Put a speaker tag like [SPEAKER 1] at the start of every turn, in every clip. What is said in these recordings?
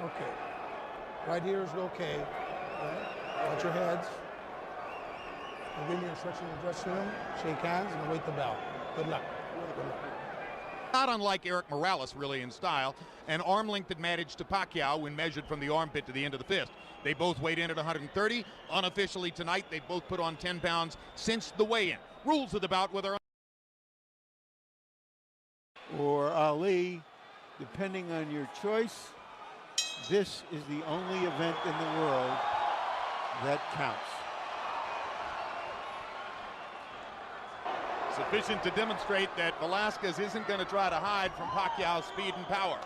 [SPEAKER 1] Okay. Right here is okay. Right? Watch your heads. And give me instruction in the dressing room. Shake hands and await the bell. Good luck. Good luck.
[SPEAKER 2] Not unlike Eric Morales, really, in style, an arm length advantage to Pacquiao when measured from the armpit to the end of the fist. They both weighed in at 130. Unofficially tonight, they both put on 10 pounds since the weigh-in. Rules of the bout whether
[SPEAKER 3] or Ali, depending on your choice, this is the only event in the world that counts.
[SPEAKER 2] Sufficient to demonstrate that Velasquez isn't going to try to hide from Pacquiao's speed and power.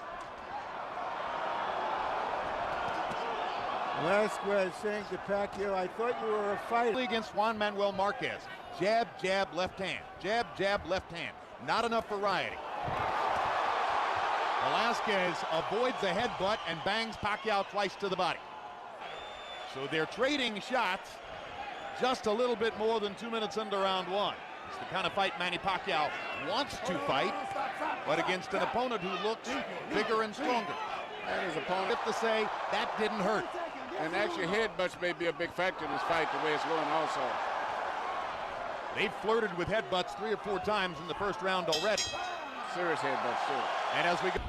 [SPEAKER 3] Velasquez saying to Pacquiao, I thought you were a fighter.
[SPEAKER 2] Against Juan Manuel Marquez. Jab, jab, left hand. Jab, jab, left hand. Not enough variety. Velasquez avoids a headbutt and bangs Pacquiao twice to the body. So they're trading shots just a little bit more than 2 minutes into round one. It's the kind of fight Manny Pacquiao wants to fight, but against an opponent who looks bigger and stronger.
[SPEAKER 4] And his opponent,
[SPEAKER 2] if to say that didn't hurt.
[SPEAKER 4] And actually headbutts may be a big factor in this fight, the way it's going also.
[SPEAKER 2] They've flirted with headbutts 3 or 4 times in the first round already.
[SPEAKER 4] Serious headbutts, too.
[SPEAKER 2] And as we go.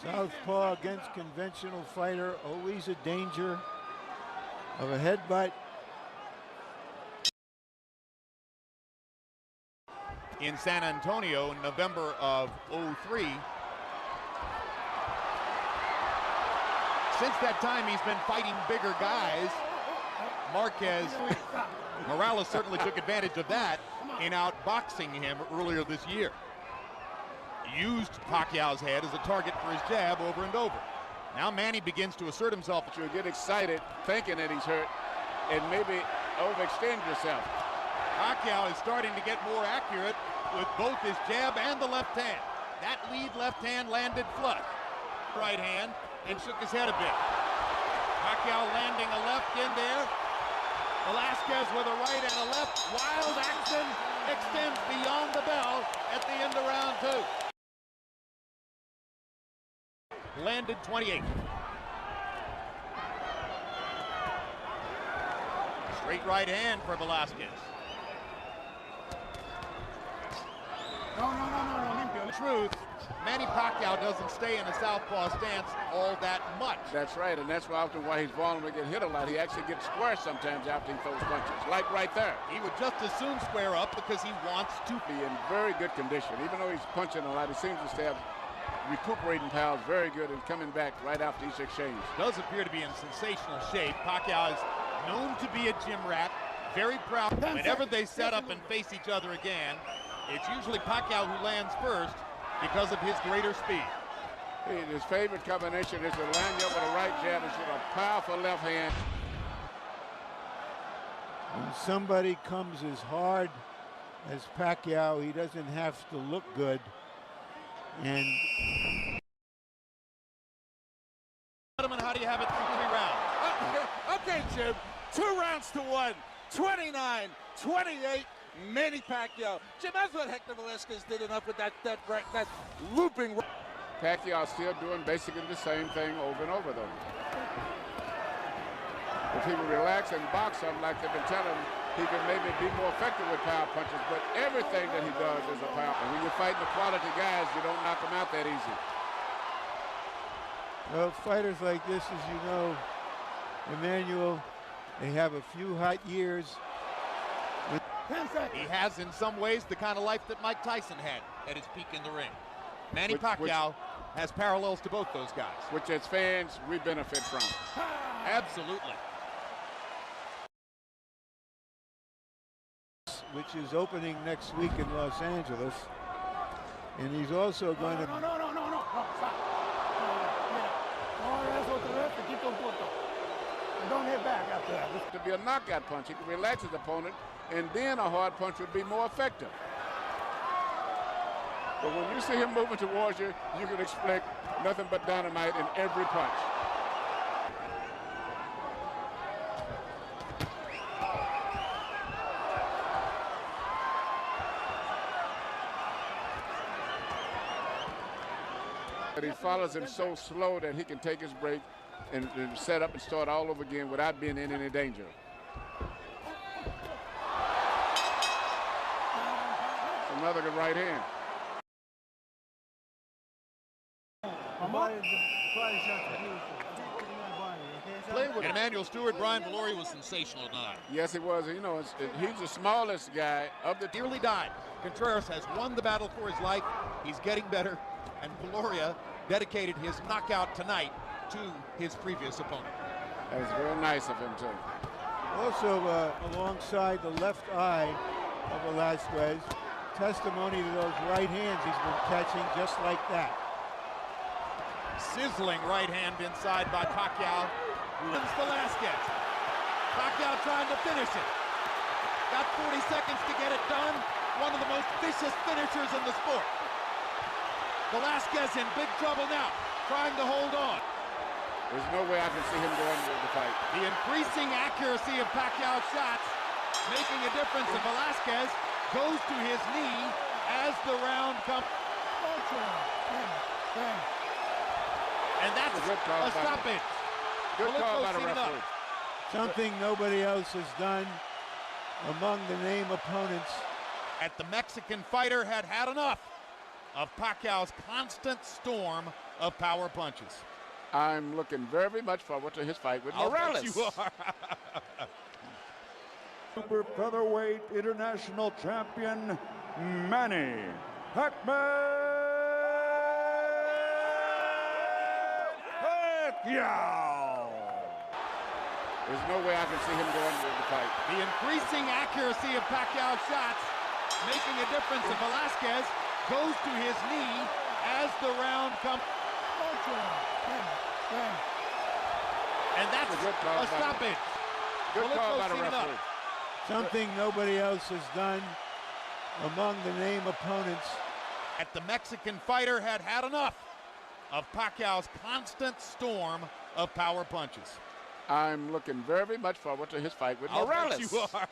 [SPEAKER 3] Southpaw against conventional fighter, always a danger of a headbutt.
[SPEAKER 2] In San Antonio in November of '03. Since that time, he's been fighting bigger guys. Morales certainly took advantage of that in outboxing him earlier this year. Used Pacquiao's head as a target for his jab over and over. Now Manny begins to assert himself.
[SPEAKER 4] You get excited thinking that he's hurt and maybe overextend yourself.
[SPEAKER 2] Pacquiao is starting to get more accurate with both his jab and the left hand. That lead left hand landed flush. Right hand and shook his head a bit. Pacquiao landing a left in there. Velasquez with a right and a left. Wild action extends beyond the bell at the end of round 2. Landed 28. Straight right hand for Velasquez.
[SPEAKER 1] No.
[SPEAKER 2] Truth, Manny Pacquiao doesn't stay in a southpaw stance all that much.
[SPEAKER 4] That's right, and that's often why he's vulnerable to get hit a lot. He actually gets square sometimes after he throws punches, like right there.
[SPEAKER 2] He would just as soon square up because he wants to
[SPEAKER 4] be in very good condition. Even though he's punching a lot, he seems to have recuperating powers very good and coming back right after each exchange.
[SPEAKER 2] Does appear to be in sensational shape. Pacquiao is known to be a gym rat, very proud. Whenever they set up and face each other again, it's usually Pacquiao who lands first because of his greater speed.
[SPEAKER 4] His favorite combination is to line you up with a right jab and shoot a powerful left hand.
[SPEAKER 3] When somebody comes as hard as Pacquiao, he doesn't have to look good. And
[SPEAKER 2] how do you have it through 3 rounds?
[SPEAKER 5] Okay, Jim. 2 rounds to 1. 29-28. Manny Pacquiao. Jim, that's what Hector Velasquez did enough with that looping.
[SPEAKER 4] Pacquiao still doing basically the same thing over and over, though. If he would relax and box him like they've been telling him, he can maybe be more effective with power punches, but everything that he does is a power. And when you're fighting the quality guys, you don't knock them out that easy.
[SPEAKER 3] Well, fighters like this, as you know, Emmanuel, they have a few hot years.
[SPEAKER 2] He has, in some ways, the kind of life that Mike Tyson had at his peak in the ring. Manny Pacquiao has parallels to both those guys.
[SPEAKER 4] Which, as fans, we benefit from.
[SPEAKER 2] Absolutely.
[SPEAKER 3] Which is opening next week in Los Angeles. And he's also going to...
[SPEAKER 1] No, stop. Don't hit back after that.
[SPEAKER 4] To be a knockout punch, he can relax his opponent, and then a hard punch would be more effective. But when you see him moving towards you, you can expect nothing but dynamite in every punch. But he follows him so slow that he can take his break and set up and start all over again without being in any danger. Another good right hand.
[SPEAKER 2] And Emmanuel Stewart, Brian Valori was sensational tonight.
[SPEAKER 4] Yes, he was. You know, he's the smallest guy of the
[SPEAKER 2] Nearly died. Contreras has won the battle for his life. He's getting better. And Valoria dedicated his knockout tonight to his previous opponent.
[SPEAKER 4] That was very nice of him, too.
[SPEAKER 3] Also, alongside the left eye of Velasquez, testimony to those right hands he's been catching just like that.
[SPEAKER 2] Sizzling right hand inside by Pacquiao. Wins Velasquez. Pacquiao trying to finish it. Got 40 seconds to get it done. One of the most vicious finishers in the sport. Velasquez in big trouble now, trying to hold on.
[SPEAKER 4] There's no way I can see him going with the fight.
[SPEAKER 2] The increasing accuracy of Pacquiao's shots making a difference, and Velasquez goes to his knee as the round comes. And that's a stoppage.
[SPEAKER 4] Good call by the referee.
[SPEAKER 3] Something nobody else has done among the name opponents.
[SPEAKER 2] At the Mexican fighter had had enough of Pacquiao's constant storm of power punches.
[SPEAKER 4] I'm looking very much forward to his fight with Morales.
[SPEAKER 2] You are.
[SPEAKER 6] Super featherweight international champion Manny Pacquiao.
[SPEAKER 4] There's no way I can see him going with the fight.
[SPEAKER 2] The increasing accuracy of Pacquiao's shots making a difference, and Velasquez goes to his knee as the round comes. And that's a stoppage.
[SPEAKER 4] Good call by the referee.
[SPEAKER 3] Something nobody else has done among the name opponents.
[SPEAKER 2] At the Mexican fighter had had enough of Pacquiao's constant storm of power punches.
[SPEAKER 4] I'm looking very much forward to his fight with Morales.
[SPEAKER 2] You are.